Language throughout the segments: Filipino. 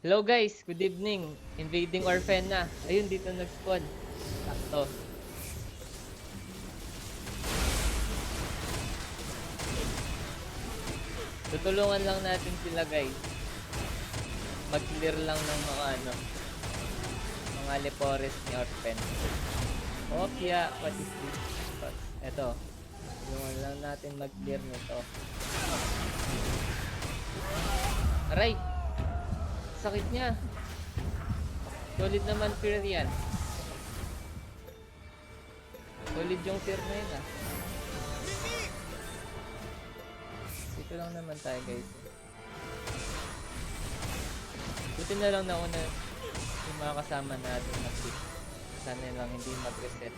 Hello guys, good evening. Invading Orphan na. Ayun, dito nag-spawn. Sakto. Tutulungan lang natin sila guys. Mag-clear lang ng mga mga lepores ni Orphan. Opya, what is this? Eto. Tulungan lang natin mag-clear nito. Aray! Sakit niya. Solid naman fear yan. Solid yung fear na yun ah. Dito lang naman tayo guys. Buti na lang nauna yung mga kasama natin mag-pick. Sana lang hindi mag-reset.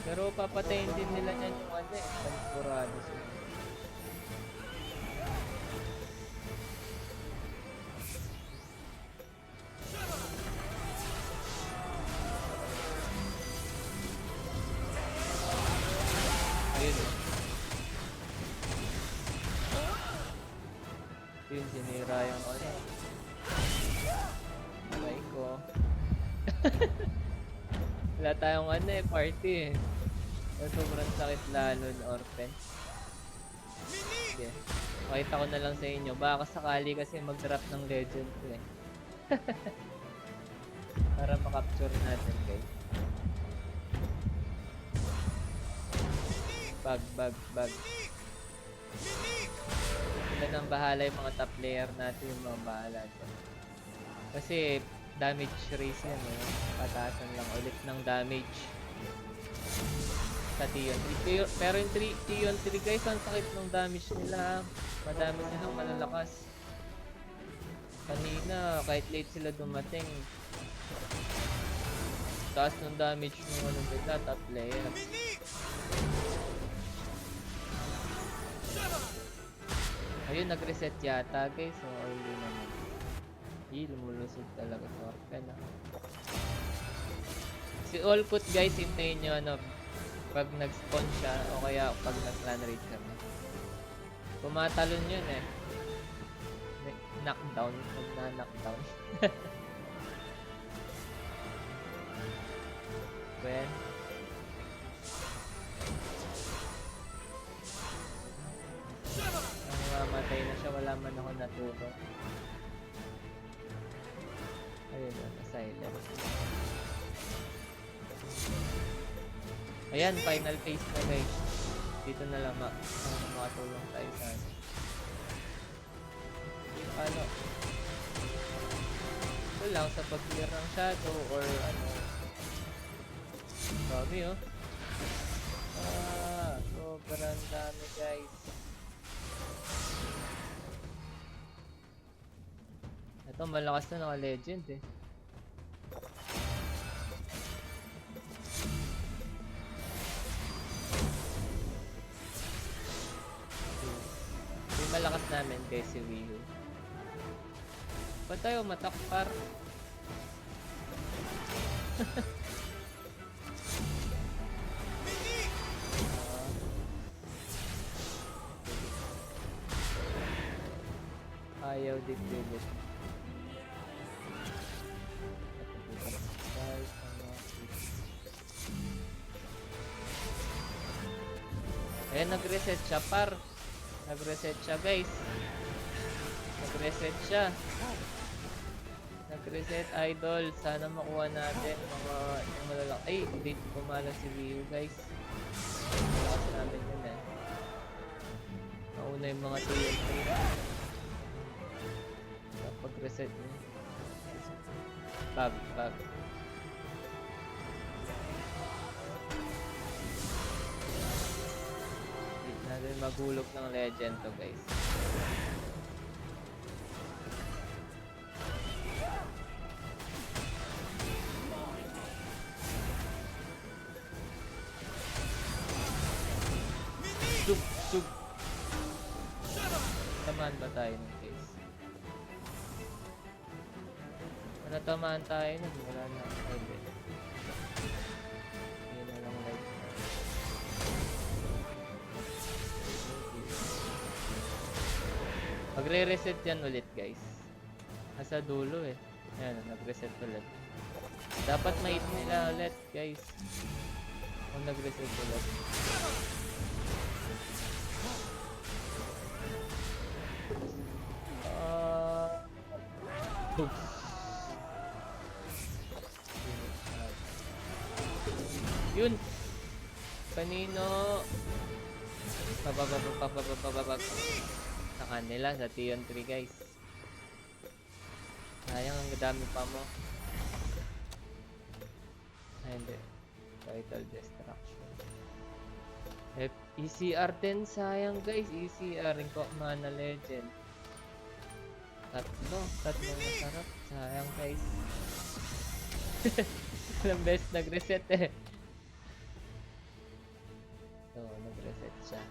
Pero papatayin din nila yan yung Panspurados. Yun, sinira yung Alay ko. Wala tayong party eh. Sobrang sakit lalo ng Orphan. Sige. Pakita ko na lang sa inyo. Baka sakali kasi mag-drop ng legend ko eh. Para makapture natin guys. Bag. Sila nang bahala yung mga top player natin, yung mga bahala dyan. Kasi damage race yan eh. Pataasan lang ulit ng damage sa Tion 3. Pero yung Tion 3 guys, ang sakit ng damage nila. Madami silang malalakas. Kanina, kahit late sila dumating, taas ng damage ng nila, top player. Ayun, nag-reset yata guys. So, early naman. Lumulusog talaga sa Orphan Si Olput guys, hintayin nyo pag nag-spawn siya o kaya pag nag-clan raid kami. Pumatalon yun eh. Knockdown. Knockdown. Ben. Mamatay na siya, wala man ako natulog. Ayun na, silent. Ayan, final phase na guys. Dito na lang makatulong tayo sa ano. Ito lang sa pag-clear ng shadow or Dami oh. Sobrang dami guys. Ito malakas na naka-legend eh. Yung malakas namin guys si Wihu. Ba't tayo matakpar? Ayaw dikdibit. Ayan, nag-reset siya par. Nag-reset siya guys. Nag-reset siya. Nag-reset idol. Sana makuha natin mga malalaki. Ay, hindi pumala si Wihu guys. Malakas namin yun eh. Mauna yung mga TNT. Pag-reset niya. Bag. Natin magulog ng legend to guys. Sug. Tamaan ba tayo ng guys? Natamaan tayo nun, wala na. Yun na lang like. Magre-reset yan ulit guys. Nasa dulo eh. Ayan, nag-reset ulit. Dapat ma-hit nila ulit, guys. Kung nag-reset ulit. Oops. Yun! Kanino? Papapapapapapapapap. Sa kanila, sa Tion 3 guys. Sayang, ang dami pa mo. Ay, hindi. Vital Destruction. ECR din, sayang guys. ECR, Ringko Mana Legend. Tatlong masarap. Sayang guys. Ilang beses nag-reset eh. So, nag-reset siya.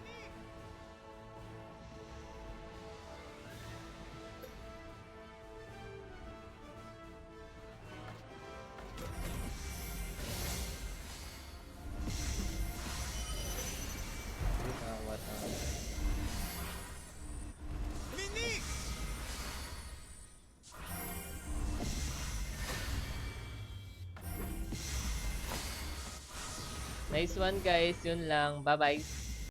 Nice one guys, yun lang. Bye bye.